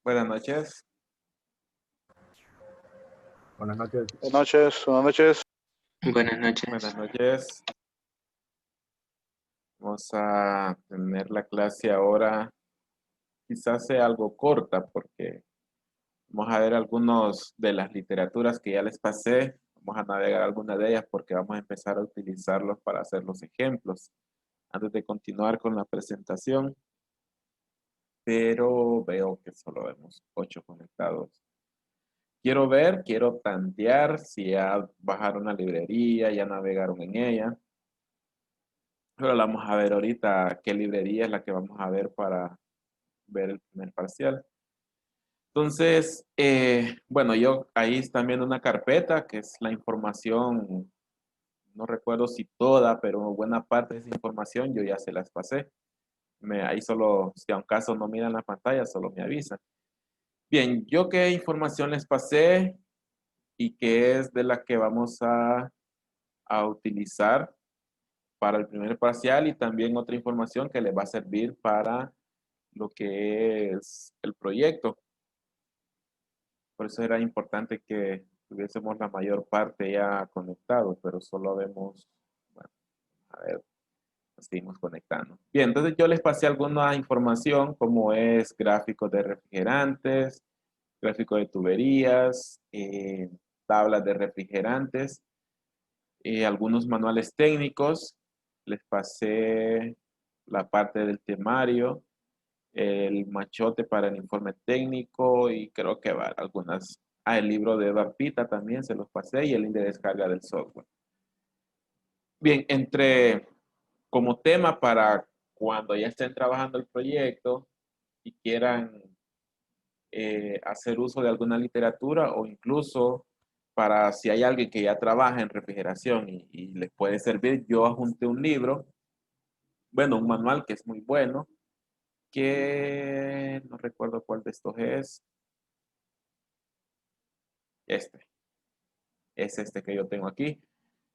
Buenas noches. Buenas noches. Buenas noches, buenas noches. Buenas Buenas noches. noches. Vamos a tener la clase ahora. Quizás sea algo corta porque vamos a ver algunos de las literaturas que ya les pasé. Vamos a navegar algunas de ellas porque vamos a empezar a utilizarlos para hacer los ejemplos antes de continuar con la presentación. Pero veo que solo vemos 8 conectados. Quiero tantear si ya bajaron la librería, ya navegaron en ella. Pero vamos a ver ahorita qué librería es la que vamos a ver para ver el primer parcial. Entonces, bueno, yo ahí están viendo una carpeta que es la información, no recuerdo si toda, pero buena parte de esa información yo ya se las pasé. Ahí solo, si a un caso no miran la pantalla, solo me avisan. Bien, yo qué información les pasé y qué es de la que vamos a utilizar para el primer parcial y también otra información que les va a servir para lo que es el proyecto. Por eso era importante que tuviésemos la mayor parte ya conectados, pero solo vemos, bueno, a ver, nos seguimos conectando. Bien, entonces yo les pasé alguna información como es gráficos de refrigerantes, gráfico de tuberías, tablas de refrigerantes, algunos manuales técnicos. Les pasé la parte del temario, el machote para el informe técnico y creo que va algunas. El libro de Edward Pita también se los pasé y el link de descarga del software. Bien, como tema para cuando ya estén trabajando el proyecto y quieran hacer uso de alguna literatura o incluso para si hay alguien que ya trabaja en refrigeración y les puede servir, yo adjunté un libro, bueno, un manual que es muy bueno, que no recuerdo cuál de estos es. Este, es este que yo tengo aquí.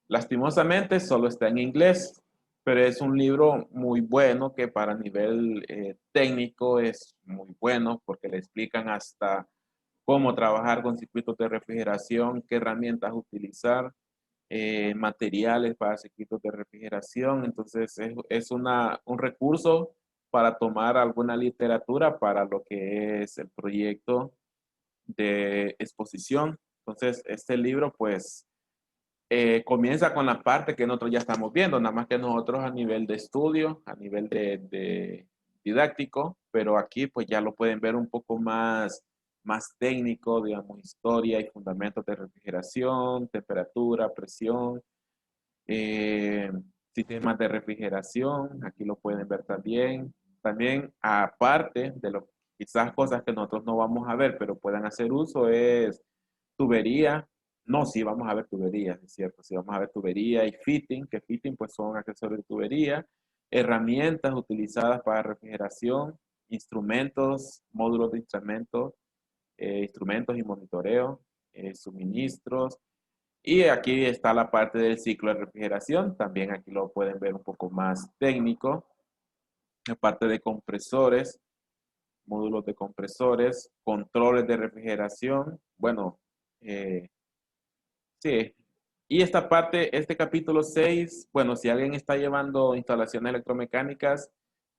Lastimosamente solo está en inglés, pero es un libro muy bueno que para nivel técnico es muy bueno porque le explican hasta cómo trabajar con circuitos de refrigeración, qué herramientas utilizar, materiales para circuitos de refrigeración. Entonces es un recurso para tomar alguna literatura para lo que es el proyecto de exposición. Entonces este libro pues comienza con la parte que nosotros ya estamos viendo, nada más que nosotros a nivel de estudio, a nivel de didáctico, pero aquí pues ya lo pueden ver un poco más técnico, digamos, historia y fundamentos de refrigeración, temperatura, presión, eh, sistemas de refrigeración, aquí lo pueden ver también. También aparte de lo quizás cosas que nosotros no vamos a ver, pero puedan hacer uso es tubería. No, sí, vamos a ver tuberías, es cierto. Sí, vamos a ver tubería y fitting, que fitting pues son accesorios de tubería, herramientas utilizadas para refrigeración, instrumentos, módulos de instrumentos, instrumentos y monitoreo, suministros. Y aquí está la parte del ciclo de refrigeración. También aquí lo pueden ver un poco más técnico. La parte de compresores, módulos de compresores, controles de refrigeración. Bueno, eh, sí. Y esta parte, este capítulo 6, bueno, si alguien está llevando instalaciones electromecánicas,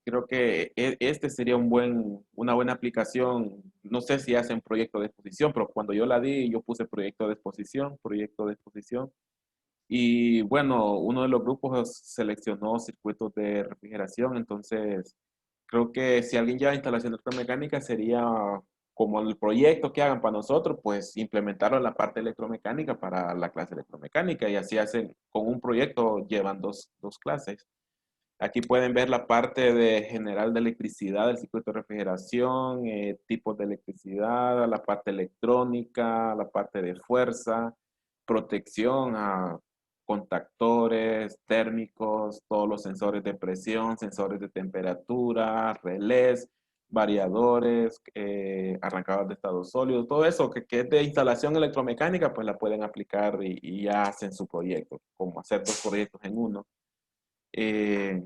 creo que este sería una buena aplicación. No sé si hacen proyecto de exposición, pero cuando yo la di, yo puse proyecto de exposición, proyecto de exposición. Y bueno, uno de los grupos seleccionó circuitos de refrigeración, entonces creo que si alguien lleva instalación electromecánica sería como el proyecto que hagan para nosotros, pues implementarlo en la parte electromecánica para la clase electromecánica y así hacen, con un proyecto llevan dos clases. Aquí pueden ver la parte de general de electricidad, del circuito de refrigeración, tipos de electricidad, la parte electrónica, la parte de fuerza, protección a contactores térmicos, todos los sensores de presión, sensores de temperatura, relés, variadores, arrancadores de estado sólido, todo eso que es de instalación electromecánica, pues la pueden aplicar y ya hacen su proyecto, como hacer dos proyectos en uno. Eh,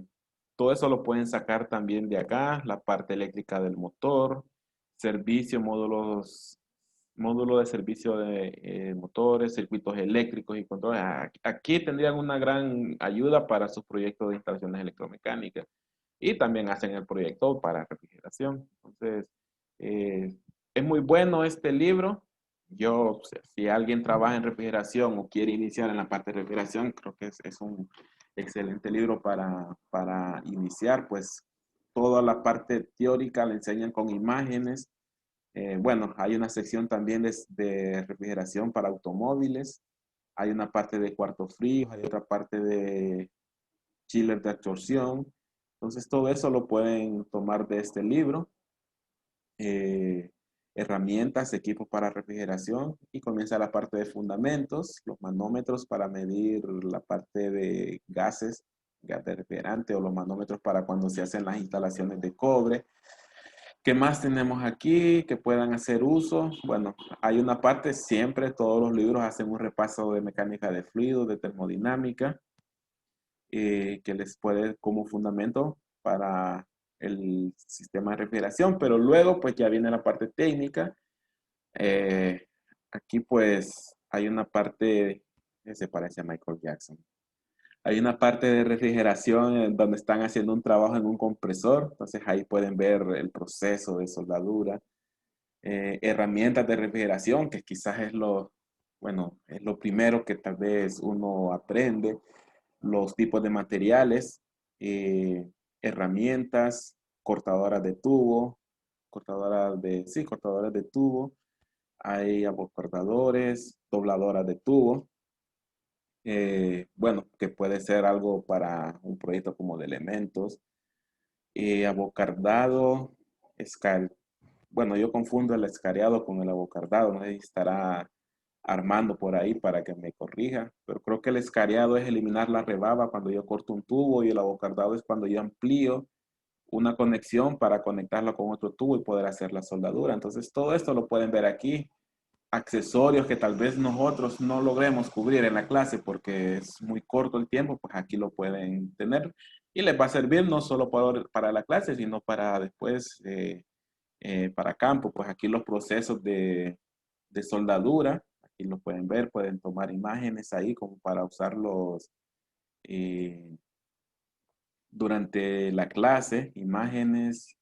todo eso lo pueden sacar también de acá, la parte eléctrica del motor, servicio, módulo de servicio de motores, circuitos eléctricos y controles. Aquí tendrían una gran ayuda para sus proyectos de instalaciones electromecánicas y también hacen el proyecto para refrigeración. Entonces, eh, es muy bueno este libro. Yo, o sea, si alguien trabaja en refrigeración o quiere iniciar en la parte de refrigeración, creo que es un excelente libro para iniciar, pues toda la parte teórica la enseñan con imágenes. Bueno, hay una sección también de refrigeración para automóviles, hay una parte de cuarto frío, hay otra parte de chiller de absorción. Entonces, todo eso lo pueden tomar de este libro. eh, Herramientas, equipos para refrigeración y comienza la parte de fundamentos, los manómetros para medir la parte de gases, gas de refrigerante o los manómetros para cuando se hacen las instalaciones de cobre. ¿Qué más tenemos aquí que puedan hacer uso? Bueno, hay una parte, siempre todos los libros hacen un repaso de mecánica de fluidos, de termodinámica, que les puede como fundamento para el sistema de refrigeración, pero luego pues ya viene la parte técnica. Eh, Aquí pues hay una parte que se parece a Michael Jackson. Hay una parte de refrigeración en donde están haciendo un trabajo en un compresor, entonces ahí pueden ver el proceso de soldadura. Herramientas de refrigeración, que quizás es bueno, es lo primero que tal vez uno aprende, los tipos de materiales, eh, herramientas, cortadoras de tubo, sí, cortadoras de tubo, hay abocortadores, dobladoras de tubo, bueno, que puede ser algo para un proyecto como de elementos, abocardado, bueno, yo confundo el escariado con el abocardado, no sé si estará Armando por ahí para que me corrija, pero creo que el escariado es eliminar la rebaba cuando yo corto un tubo y el abocardado es cuando yo amplío una conexión para conectarla con otro tubo y poder hacer la soldadura. Entonces, todo esto lo pueden ver aquí. Accesorios que tal vez nosotros no logremos cubrir en la clase porque es muy corto el tiempo, pues aquí lo pueden tener y les va a servir no solo para la clase, sino para después, para campo. Pues aquí los procesos de soldadura, aquí lo pueden ver, pueden tomar imágenes ahí como para usarlos eh, durante la clase, imágenes,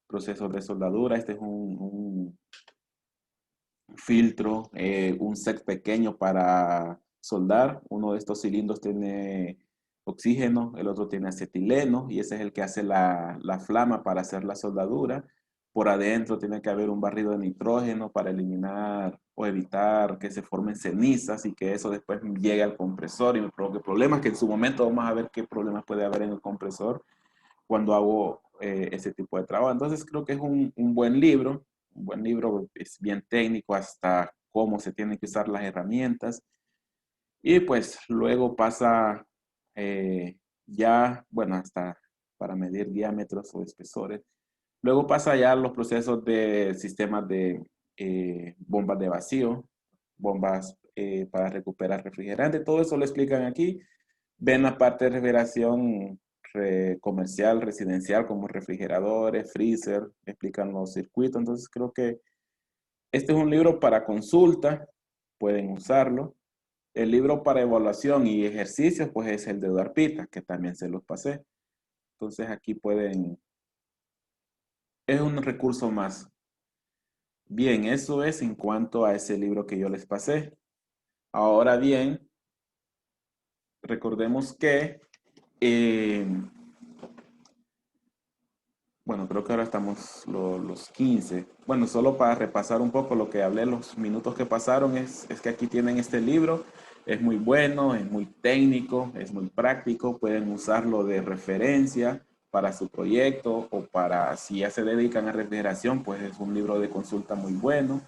procesos de soldadura. Este es un filtro, un set pequeño para soldar. Uno de estos cilindros tiene oxígeno, el otro tiene acetileno y ese es el que hace la flama para hacer la soldadura. Por adentro tiene que haber un barrido de nitrógeno para eliminar o evitar que se formen cenizas y que eso después llegue al compresor y me provoque problemas, que en su momento vamos a ver qué problemas puede haber en el compresor cuando hago ese tipo de trabajo. Entonces creo que es un buen libro, es bien técnico hasta cómo se tienen que usar las herramientas. Y pues luego pasa ya, bueno, hasta para medir diámetros o espesores. Luego pasa ya los procesos de sistemas de bombas de vacío, bombas para recuperar refrigerante. Todo eso lo explican aquí. Ven la parte de refrigeración comercial, residencial, como refrigeradores, freezer, explican los circuitos. Entonces creo que este es un libro para consulta, pueden usarlo. El libro para evaluación y ejercicios, pues es el de Eduard Pita, que también se los pasé. Entonces aquí pueden, es un recurso más. Bien, eso es en cuanto a ese libro que yo les pasé. Ahora bien, recordemos que eh, bueno, creo que ahora estamos los 15. Bueno, solo para repasar un poco lo que hablé, los minutos que pasaron, es que aquí tienen este libro. Es muy bueno, es muy técnico, es muy práctico. Pueden usarlo de referencia para su proyecto o para si ya se dedican a refrigeración, pues es un libro de consulta muy bueno.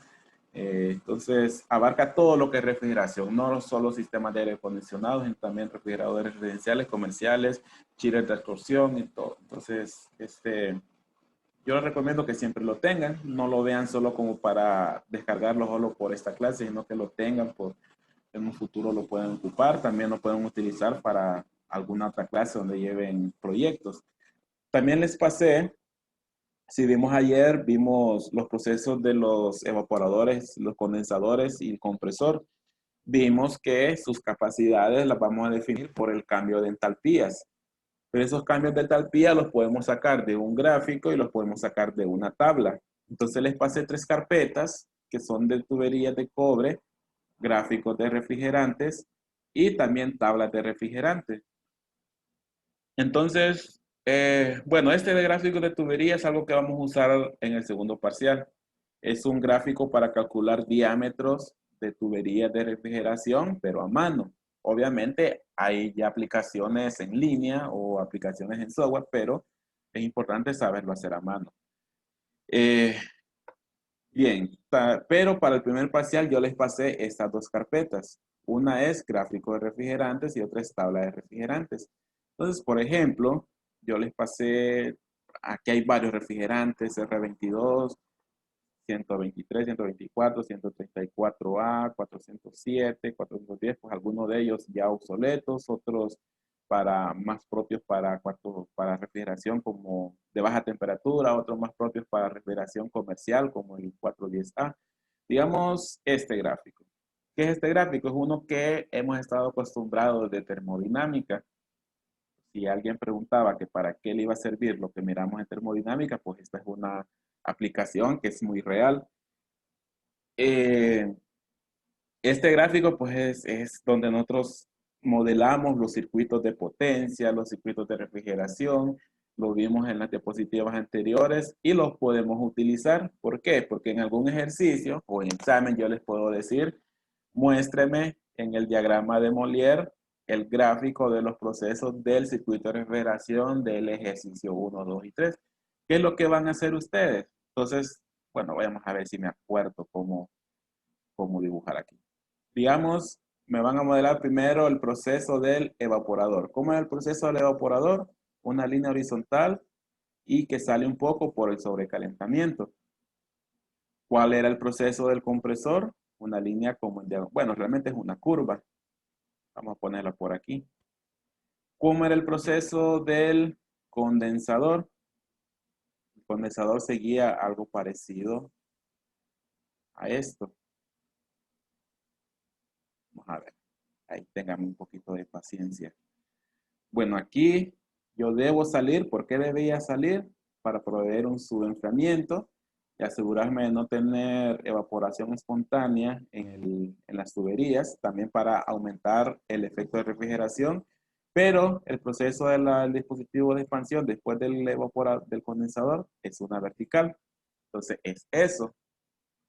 Entonces, abarca todo lo que es refrigeración, no solo sistemas de aire acondicionado, sino también refrigeradores residenciales, comerciales, chillers de extrusión y todo. Entonces, yo les recomiendo que siempre lo tengan, no lo vean solo como para descargarlo solo por esta clase, sino que lo tengan por en un futuro lo pueden ocupar, también lo pueden utilizar para alguna otra clase donde lleven proyectos. También les pasé Si vimos ayer, vimos los procesos de los evaporadores, los condensadores y el compresor. Vimos que sus capacidades las vamos a definir por el cambio de entalpías. Pero esos cambios de entalpía los podemos sacar de un gráfico y los podemos sacar de una tabla. Entonces les pasé 3 carpetas que son de tuberías de cobre, gráficos de refrigerantes y también tablas de refrigerantes. Entonces, bueno, este de gráfico de tubería es algo que vamos a usar en el segundo parcial. Es un gráfico para calcular diámetros de tuberías de refrigeración, pero a mano. Obviamente hay ya aplicaciones en línea o aplicaciones en software, pero es importante saberlo hacer a mano. Eh, Bien, pero para el primer parcial yo les pasé estas 2 carpetas. Una es gráfico de refrigerantes y otra es tabla de refrigerantes. Entonces, por ejemplo, yo les pasé, aquí hay varios refrigerantes, R22, 123, 124, 134A, 407, 410, pues algunos de ellos ya obsoletos, otros más propios para refrigeración como de baja temperatura, otros más propios para refrigeración comercial como el 410A. Digamos este gráfico. ¿Qué es este gráfico? Es uno que hemos estado acostumbrados de termodinámica. Si alguien preguntaba que para qué le iba a servir lo que miramos en termodinámica, pues esta es una aplicación que es muy real. Eh, este gráfico pues es donde nosotros modelamos los circuitos de potencia, los circuitos de refrigeración, lo vimos en las diapositivas anteriores y los podemos utilizar. ¿Por qué? Porque en algún ejercicio o en examen yo les puedo decir, muéstreme en el diagrama de Molière el gráfico de los procesos del circuito de refrigeración del ejercicio 1, 2 y 3. ¿Qué es lo que van a hacer ustedes? Entonces, bueno, vamos a ver si me acuerdo cómo dibujar aquí. Digamos, me van a modelar primero el proceso del evaporador. ¿Cómo es el proceso del evaporador? Una línea horizontal y que sale un poco por el sobrecalentamiento. ¿Cuál era el proceso del compresor? Una línea como en diagonal. Bueno, realmente es una curva. Vamos a ponerla por aquí. ¿Cómo era el proceso del condensador? El condensador seguía algo parecido a esto. Vamos a ver. Ahí tengan un poquito de paciencia. Bueno, aquí yo debo salir. ¿Por qué debía salir? Para proveer un subenfriamiento y asegurarme de no tener evaporación espontánea en las tuberías, también para aumentar el efecto de refrigeración. Pero el proceso del dispositivo de expansión después del condensador es una vertical. Entonces es eso.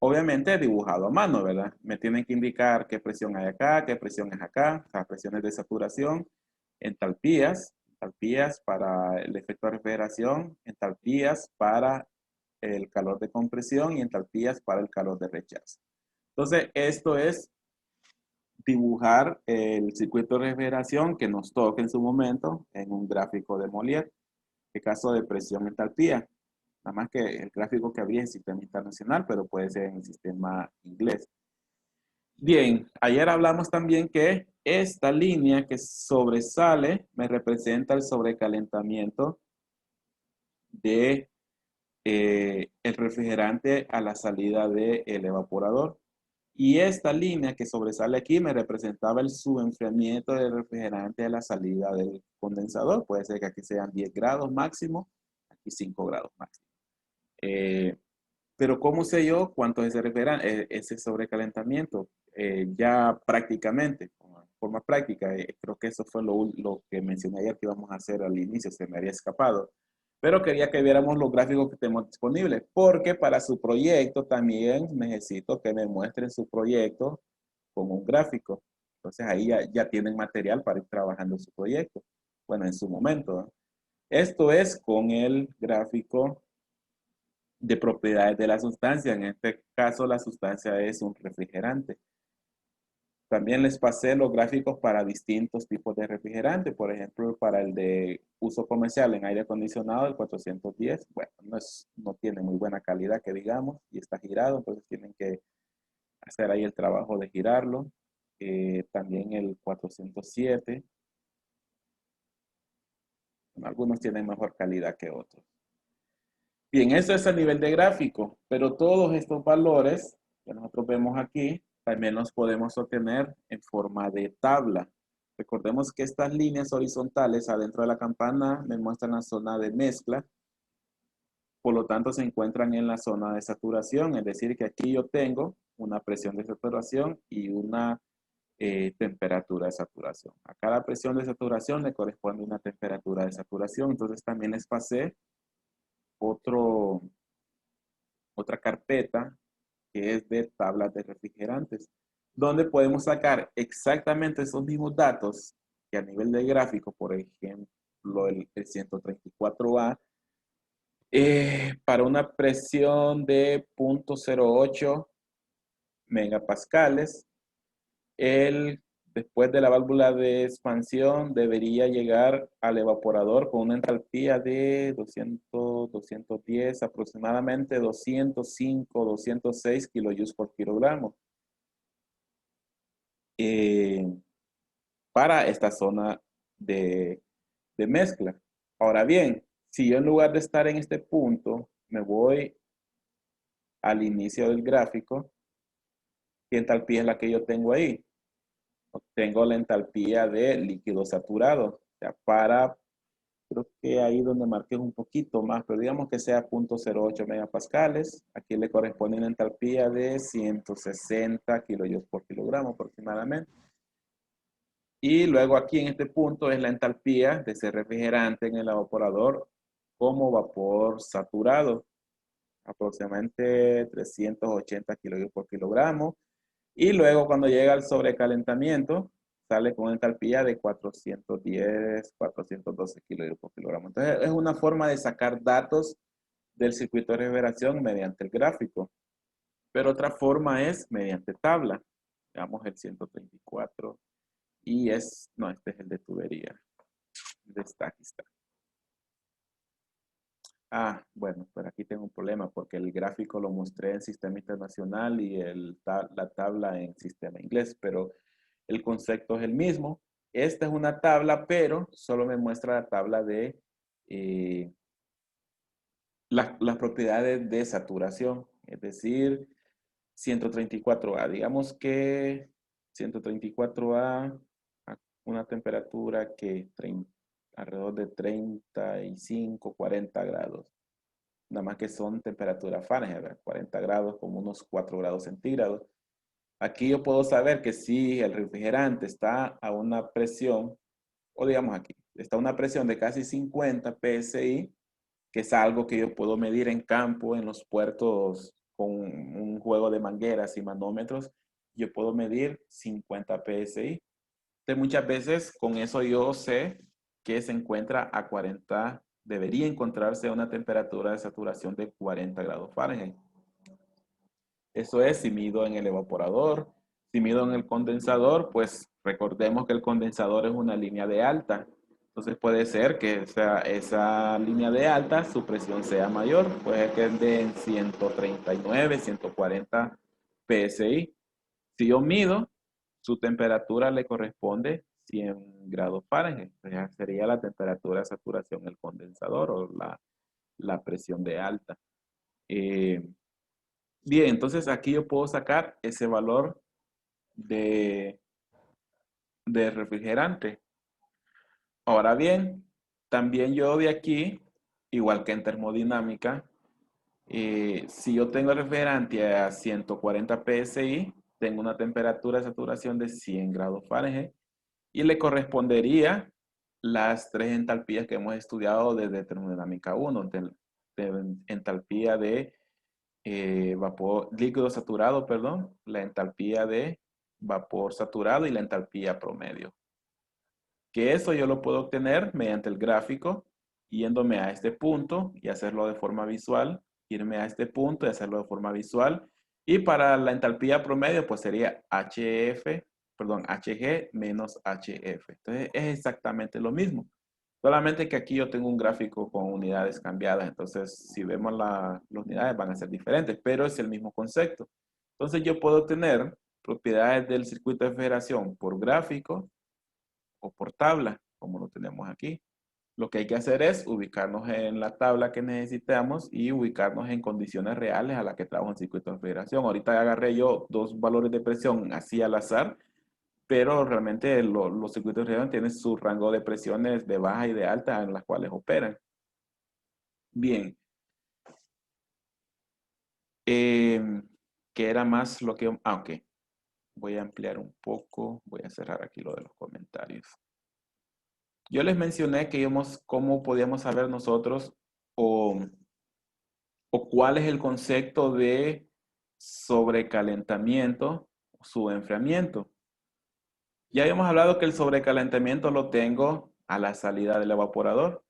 Obviamente dibujado a mano, ¿verdad? Me tienen que indicar qué presión hay acá, qué presión es acá, o sea, presiones de saturación, entalpías para el efecto de refrigeración, entalpías para el calor de compresión y entalpías para el calor de rechazo. Entonces, esto es dibujar el circuito de refrigeración que nos toque en su momento en un gráfico de Molière, en caso de presión entalpía. Nada más que el gráfico que había en el sistema internacional, pero puede ser en el sistema inglés. Bien, ayer hablamos también que esta línea que sobresale me representa el sobrecalentamiento de el refrigerante a la salida del evaporador. Y esta línea que sobresale aquí me representaba el subenfriamiento del refrigerante a la salida del condensador. Puede ser que aquí sean 10 grados máximo, aquí 5 grados máximo. Eh, pero ¿cómo sé yo cuánto es ese sobrecalentamiento? Ya prácticamente, de forma práctica, creo que eso fue lo que mencioné ayer que íbamos a hacer al inicio, se me había escapado. Pero quería que viéramos los gráficos que tenemos disponibles, porque para su proyecto también necesito que me muestren su proyecto con un gráfico. Entonces ahí ya tienen material para ir trabajando su proyecto. Bueno, en su momento, ¿no? Esto es con el gráfico de propiedades de la sustancia. En este caso, la sustancia es un refrigerante. También les pasé los gráficos para distintos tipos de refrigerante. Por ejemplo, para el de uso comercial en aire acondicionado, el 410, bueno, no tiene muy buena calidad que digamos y está girado, entonces tienen que hacer ahí el trabajo de girarlo. También el 407, algunos tienen mejor calidad que otros. Bien, eso es a nivel de gráfico, pero todos estos valores que nosotros vemos aquí también los podemos obtener en forma de tabla. Recordemos que estas líneas horizontales adentro de la campana me muestran la zona de mezcla, por lo tanto se encuentran en la zona de saturación, es decir, que aquí yo tengo una presión de saturación y una temperatura de saturación. A cada presión de saturación le corresponde una temperatura de saturación, entonces también les pasé otro, otra carpeta que es de tablas de refrigerantes, donde podemos sacar exactamente esos mismos datos que a nivel de gráfico, por ejemplo, el 134A, para una presión de 0.08 megapascales, después de la válvula de expansión debería llegar al evaporador con una entalpía de 210, aproximadamente 205, 206 kilojoules por kilogramo. eh, para esta zona de, de mezcla. Ahora bien, si yo en lugar de estar en este punto, me voy al inicio del gráfico, ¿qué entalpía es la que yo tengo ahí? Obtengo la entalpía de líquido saturado. O sea, creo que ahí donde marqué un poquito más, pero digamos que sea 0.08 megapascales. Aquí le corresponde una entalpía de 160 kilojoules por kilogramo aproximadamente. Y luego aquí en este punto es la entalpía de ese refrigerante en el evaporador como vapor saturado, aproximadamente 380 kilojoules por kilogramo. Y luego cuando llega al sobrecalentamiento, sale con una entalpía de 410, 412 kilojoules por kilogramo. Entonces es una forma de sacar datos del circuito de refrigeración mediante el gráfico. Pero otra forma es mediante tabla. Veamos el 134. No, este es el de tubería. Aquí está. Bueno, pero aquí tengo un problema porque el gráfico lo mostré en sistema internacional y la tabla en sistema inglés, pero el concepto es el mismo. Esta es una tabla, pero solo me muestra la tabla de eh, las propiedades de saturación, es decir, 134A. Digamos que 134A a una temperatura que alrededor de 35, 40 grados. Nada más que son temperaturas Fahrenheit, 40 grados como unos 4 grados centígrados. Aquí yo puedo saber que si el refrigerante está a una presión, o digamos aquí, está a una presión de casi 50 psi, que es algo que yo puedo medir en campo, en los puertos con un juego de mangueras y manómetros, yo puedo medir 50 psi. Entonces muchas veces con eso yo sé que se encuentra a 40, debería encontrarse a una temperatura de saturación de 40 grados Fahrenheit. Eso es si mido en el evaporador. Si mido en el condensador, pues recordemos que el condensador es una línea de alta. Entonces puede ser que esa línea de alta, su presión sea mayor. Puede que esté en 139, 140 PSI. Si yo mido, su temperatura le corresponde 100 grados Fahrenheit. O sea, sería la temperatura de saturación del condensador o la presión de alta. Eh, Bien, entonces aquí yo puedo sacar ese valor de, de refrigerante. Ahora bien, también yo de aquí, igual que en termodinámica, si yo tengo el refrigerante a 140 psi, tengo una temperatura de saturación de 100 grados Fahrenheit y le correspondería las tres entalpías que hemos estudiado desde termodinámica 1, entalpía de vapor líquido saturado, perdón, la entalpía de vapor saturado y la entalpía promedio. Que eso yo lo puedo obtener mediante el gráfico, yéndome a este punto y hacerlo de forma visual, irme a este punto y hacerlo de forma visual. Y para la entalpía promedio, pues sería Hg menos Hf. Entonces es exactamente lo mismo. Solamente que aquí yo tengo un gráfico con unidades cambiadas, entonces si vemos las unidades van a ser diferentes, pero es el mismo concepto. Entonces yo puedo tener propiedades del circuito de federación por gráfico o por tabla, como lo tenemos aquí. Lo que hay que hacer es ubicarnos en la tabla que necesitamos y ubicarnos en condiciones reales a las que trabaja un circuito de refrigeración. Ahorita agarré yo dos valores de presión así al azar, pero realmente los circuitos de refrigeración tienen su rango de presiones de baja y de alta en las cuales operan. Bien. ¿Qué era más lo que... Ah, ok. Voy a ampliar un poco. Voy a cerrar aquí lo de los comentarios. Yo les mencioné que íbamos, cómo podíamos saber nosotros o, o cuál es el concepto de sobrecalentamiento o subenfriamiento. Ya habíamos hablado que el sobrecalentamiento lo tengo a la salida del evaporador.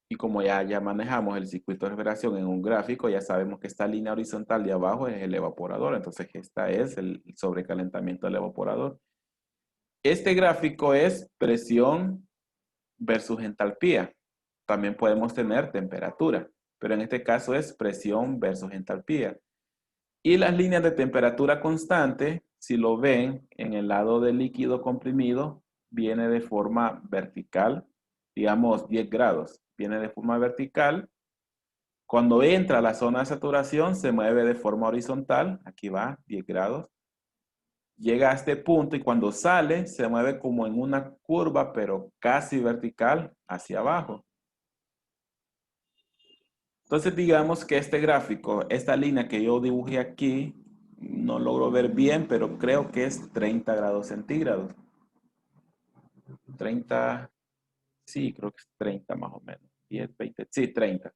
Y como ya manejamos el circuito de refrigeración en un gráfico, ya sabemos que esta línea horizontal de abajo es el evaporador. Entonces, esta es el sobrecalentamiento del evaporador. Este gráfico es presión versus entalpía. También podemos tener temperatura, pero en este caso es presión versus entalpía. Y las líneas de temperatura constante, si lo ven en el lado del líquido comprimido, viene de forma vertical, digamos 10 grados. Viene de forma vertical. Cuando entra a la zona de saturación, se mueve de forma horizontal. Aquí va, 10 grados. Llega a este punto y cuando sale, se mueve como en una curva, pero casi vertical hacia abajo. Entonces, digamos que este gráfico, esta línea que yo dibujé aquí, no logro ver bien, pero creo que es 30 grados centígrados. 30, sí, creo que es 30 más o menos. 10, 20, sí, 30.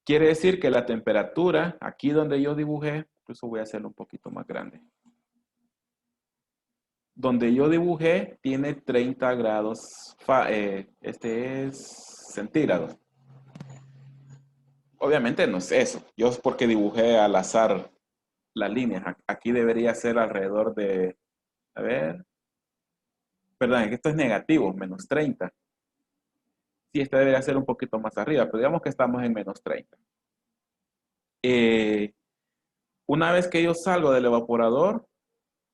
Quiere decir que la temperatura, aquí donde yo dibujé, incluso voy a hacerlo un poquito más grande. Donde yo dibujé tiene 30 grados, este es centígrados. Obviamente no es eso. Yo es porque dibujé al azar las líneas. Aquí debería ser alrededor de, a ver, perdón, esto es negativo, menos 30. Sí, este debería ser un poquito más arriba, pero digamos que estamos en menos 30. Eh, una vez que yo salgo del evaporador,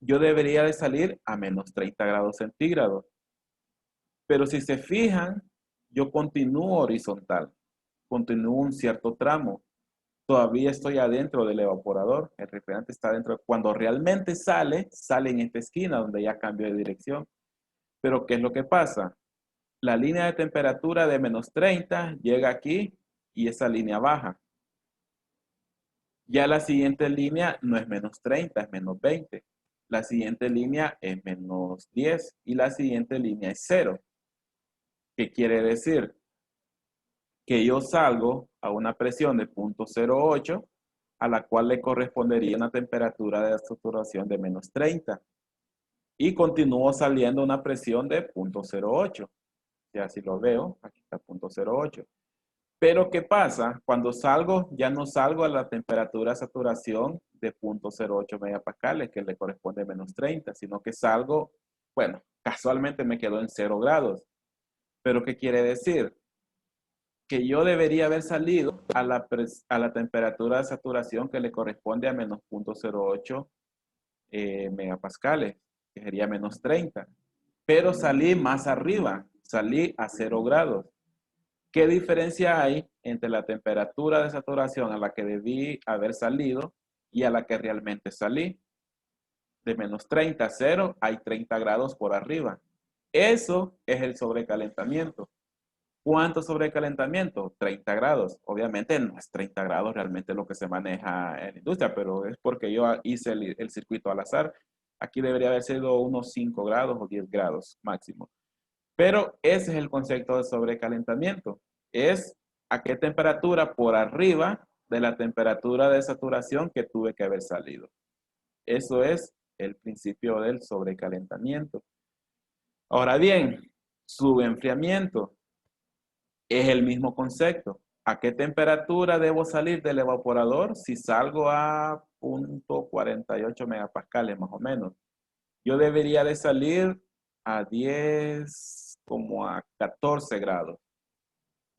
yo debería de salir a menos 30 grados centígrados. Pero si se fijan, yo continúo horizontal, continúo un cierto tramo. Todavía estoy adentro del evaporador, el refrigerante está adentro. Cuando realmente sale, sale en esta esquina donde ya cambió de dirección. Pero ¿qué es lo que pasa? La línea de temperatura de menos 30 llega aquí y esa línea baja. Ya la siguiente línea no es menos 30, es menos 20. La siguiente línea es menos 10 y la siguiente línea es 0. ¿Qué quiere decir? Que yo salgo a una presión de 0.08, a la cual le correspondería una temperatura de saturación de menos 30. Y continúo saliendo a una presión de 0.08. Ya si lo veo, aquí está 0.08. Pero ¿qué pasa? Cuando salgo, ya no salgo a la temperatura de saturación de 0.08 megapascales, que le corresponde a menos 30, sino que salgo, bueno, casualmente me quedo en 0 grados. ¿Pero qué quiere decir? Que yo debería haber salido a la temperatura de saturación que le corresponde a menos 0.08 megapascales, que sería menos 30. Pero salí más arriba, salí a 0 grados. ¿Qué diferencia hay entre la temperatura de saturación a la que debí haber salido y a la que realmente salí? De menos 30 a 0 hay 30 grados por arriba. Eso es el sobrecalentamiento. ¿Cuánto sobrecalentamiento? 30 grados. Obviamente no es 30 grados realmente lo que se maneja en la industria, pero es porque yo hice el circuito al azar. Aquí debería haber sido unos 5 grados o 10 grados máximo. Pero ese es el concepto de sobrecalentamiento. Es a qué temperatura por arriba de la temperatura de saturación que tuve que haber salido. Eso es el principio del sobrecalentamiento. Ahora bien, subenfriamiento. Es el mismo concepto. ¿A qué temperatura debo salir del evaporador? Si salgo a 0.48 megapascales más o menos. Yo debería de salir a 10, como a 14 grados.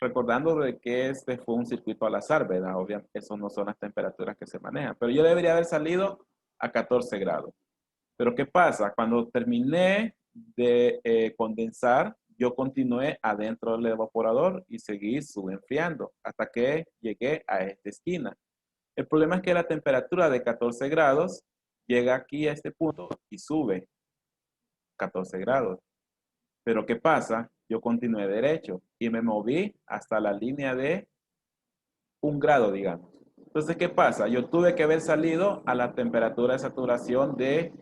Recordando de que este fue un circuito al azar, ¿verdad? Obviamente, esas no son las temperaturas que se manejan. Pero yo debería haber salido a 14 grados. Pero ¿qué pasa? Cuando terminé de condensar, yo continué adentro del evaporador y seguí subenfriando hasta que llegué a esta esquina. El problema es que la temperatura de 14 grados llega aquí a este punto y sube 14 grados. Pero ¿qué pasa? Yo continué derecho y me moví hasta la línea de 1 grado, digamos. Entonces, ¿qué pasa? Yo tuve que haber salido a la temperatura de saturación de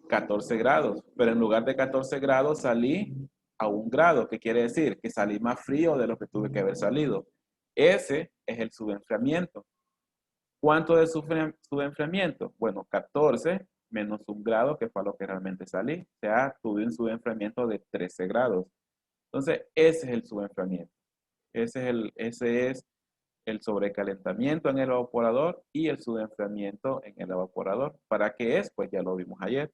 14 grados, pero en lugar de 14 grados salí a 1 grado, ¿qué quiere decir? Que salí más frío de lo que tuve que haber salido. Ese es el subenfriamiento. ¿Cuánto de subenfriamiento? Bueno, 14 menos 1 grado, que fue a lo que realmente salí. O sea, tuve un subenfriamiento de 13 grados. Entonces, ese es el subenfriamiento. Ese es el sobrecalentamiento en el evaporador y el subenfriamiento en el evaporador. ¿Para qué es? Pues ya lo vimos ayer.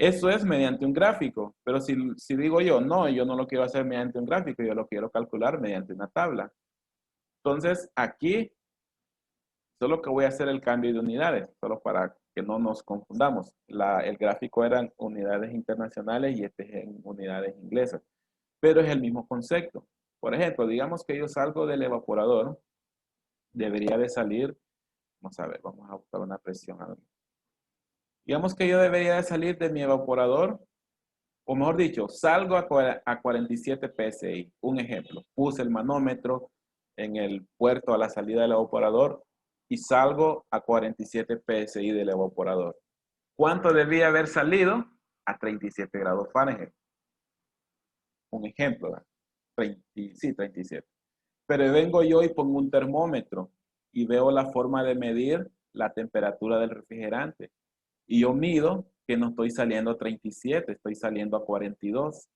Eso es mediante un gráfico, pero si digo yo, no, yo no lo quiero hacer mediante un gráfico, yo lo quiero calcular mediante una tabla. Entonces, aquí solo que voy a hacer el cambio de unidades, solo para que no nos confundamos. El gráfico eran unidades internacionales y este es en unidades inglesas, pero es el mismo concepto. Por ejemplo, digamos que yo salgo del evaporador, debería de salir, vamos a ver, vamos a buscar una presión. Digamos que yo debería de salir de mi evaporador, o mejor dicho, salgo a 47 psi. Un ejemplo, puse el manómetro en el puerto a la salida del evaporador y salgo a 47 psi del evaporador. ¿Cuánto debía haber salido? A 37 grados Fahrenheit. Un ejemplo, ¿verdad? Sí, 37. Pero vengo yo y pongo un termómetro y veo la forma de medir la temperatura del refrigerante. Y yo mido que no estoy saliendo a 37, estoy saliendo a 42.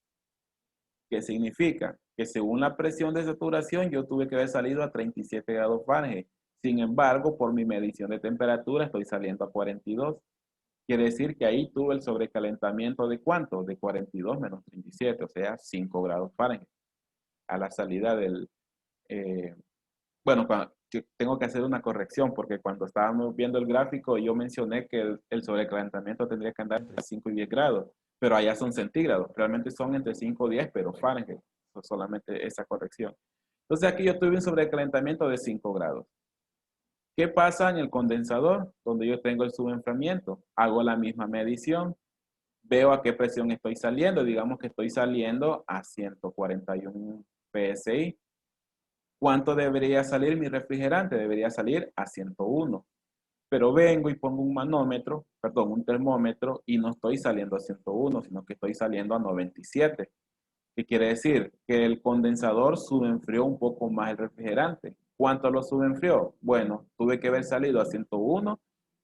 ¿Qué significa? Que según la presión de saturación yo tuve que haber salido a 37 grados Fahrenheit. Sin embargo, por mi medición de temperatura estoy saliendo a 42. Quiere decir que ahí tuve el sobrecalentamiento de ¿cuánto? De 42 menos 37, o sea, 5 grados Fahrenheit. A la salida del... eh, bueno, tengo que hacer una corrección porque cuando estábamos viendo el gráfico yo mencioné que el sobrecalentamiento tendría que andar entre 5 y 10 grados, pero allá son centígrados, realmente son entre 5 y 10, pero Fahrenheit, solamente esa corrección. Entonces aquí yo tuve un sobrecalentamiento de 5 grados. ¿Qué pasa en el condensador? Donde yo tengo el subenfriamiento. Hago la misma medición, veo a qué presión estoy saliendo, digamos que estoy saliendo a 141 psi. ¿Cuánto debería salir mi refrigerante? Debería salir a 101. Pero vengo y pongo un manómetro, perdón, un termómetro y no estoy saliendo a 101, sino que estoy saliendo a 97. ¿Qué quiere decir? Que el condensador subenfrió un poco más el refrigerante. ¿Cuánto lo subenfrió? Bueno, tuve que haber salido a 101,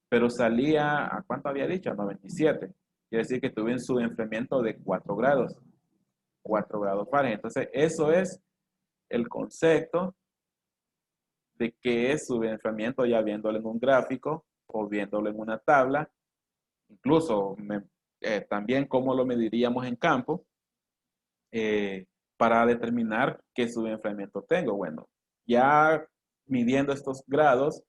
pero salía, ¿a cuánto había dicho? A 97. Quiere decir que tuve un subenfriamiento de 4 grados. 4 grados Fahrenheit. Entonces, eso es el concepto de qué es subenfriamiento ya viéndolo en un gráfico o viéndolo en una tabla. Incluso también cómo lo mediríamos en campo eh, para determinar qué subenfriamiento tengo. Bueno, ya midiendo estos grados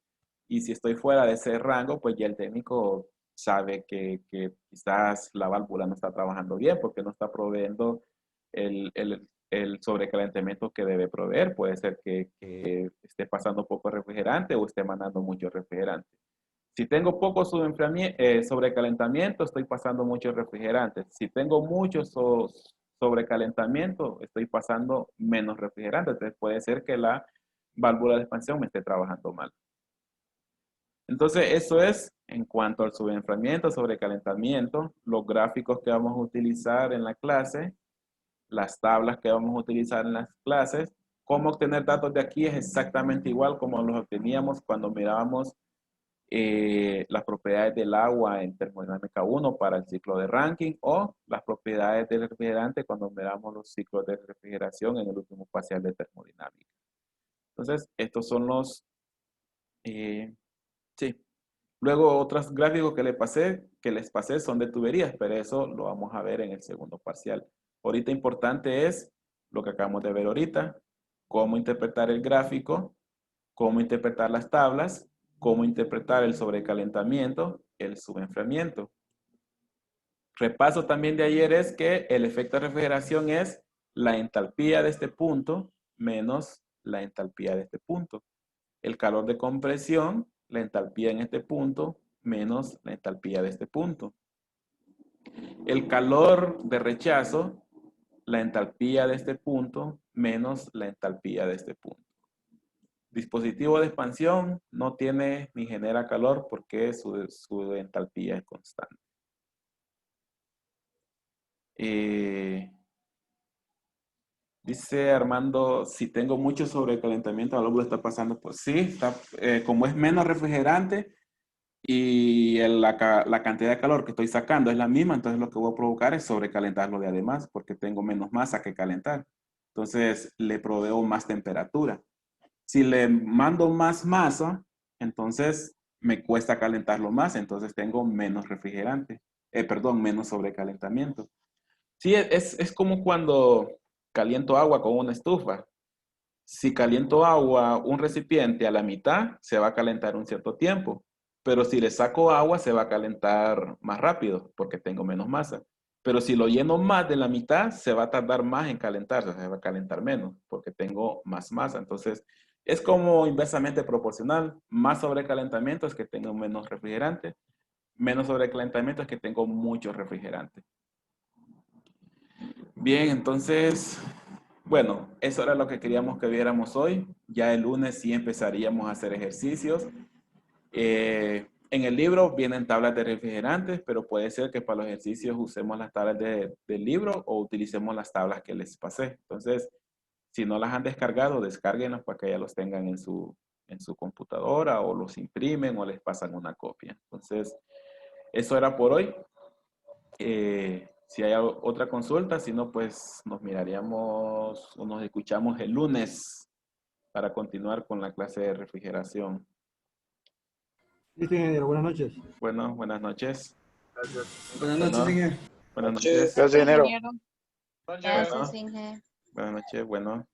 y si estoy fuera de ese rango, pues ya el técnico sabe que quizás la válvula no está trabajando bien porque no está proveyendo el sobrecalentamiento que debe proveer. Puede ser que esté pasando poco refrigerante o esté mandando mucho refrigerante. Si tengo poco sobrecalentamiento, estoy pasando mucho refrigerante. Si tengo mucho sobrecalentamiento, estoy pasando menos refrigerante. Entonces puede ser que la válvula de expansión me esté trabajando mal. Entonces eso es en cuanto al subenfriamiento, sobrecalentamiento, los gráficos que vamos a utilizar en la clase, las tablas que vamos a utilizar en las clases. Cómo obtener datos de aquí es exactamente igual como los obteníamos cuando mirábamos las propiedades del agua en termodinámica 1 para el ciclo de Rankine o las propiedades del refrigerante cuando miramos los ciclos de refrigeración en el último parcial de termodinámica. Entonces, estos son los... sí. Luego, otros gráficos que les pasé son de tuberías, pero eso lo vamos a ver en el segundo parcial. Ahorita importante es lo que acabamos de ver ahorita, cómo interpretar el gráfico, cómo interpretar las tablas, cómo interpretar el sobrecalentamiento, el subenfriamiento. Repaso también de ayer es que el efecto de refrigeración es la entalpía de este punto menos la entalpía de este punto. El calor de compresión, la entalpía en este punto menos la entalpía de este punto. El calor de rechazo, la entalpía de este punto menos la entalpía de este punto. Dispositivo de expansión no tiene ni genera calor porque su entalpía es constante. Dice Armando, si tengo mucho sobrecalentamiento, la válvula está pasando por sí, está, como es menos refrigerante y la cantidad de calor que estoy sacando es la misma, entonces lo que voy a provocar es sobrecalentarlo de además, porque tengo menos masa que calentar. Entonces le proveo más temperatura. Si le mando más masa, entonces me cuesta calentarlo más, entonces tengo menos refrigerante, perdón, menos sobrecalentamiento. Sí, es como cuando caliento agua con una estufa. Si caliento agua, un recipiente a la mitad, se va a calentar un cierto tiempo. Pero si le saco agua, se va a calentar más rápido porque tengo menos masa. Pero si lo lleno más de la mitad, se va a tardar más en calentarse, se va a calentar menos porque tengo más masa. Entonces, es como inversamente proporcional. Más sobrecalentamiento es que tengo menos refrigerante. Menos sobrecalentamiento es que tengo mucho refrigerante. Bien, entonces, bueno, eso era lo que queríamos que viéramos hoy. Ya el lunes sí empezaríamos a hacer ejercicios. En el libro vienen tablas de refrigerantes, pero puede ser que para los ejercicios usemos las tablas del libro o utilicemos las tablas que les pasé. Entonces, si no las han descargado, descárguenlas para que ya los tengan en su computadora o los imprimen o les pasan una copia. Entonces, eso era por hoy. Si hay otra consulta, si no, pues nos miraríamos o nos escuchamos el lunes para continuar con la clase de refrigeración. Listo, ingeniero. Buenas noches. Bueno, buenas noches. Buenas noches, Bueno, Inge. buenas noches. Gracias, ingeniero. Ingeniero. Bueno, Gracias, Inge. buenas noches. Bueno.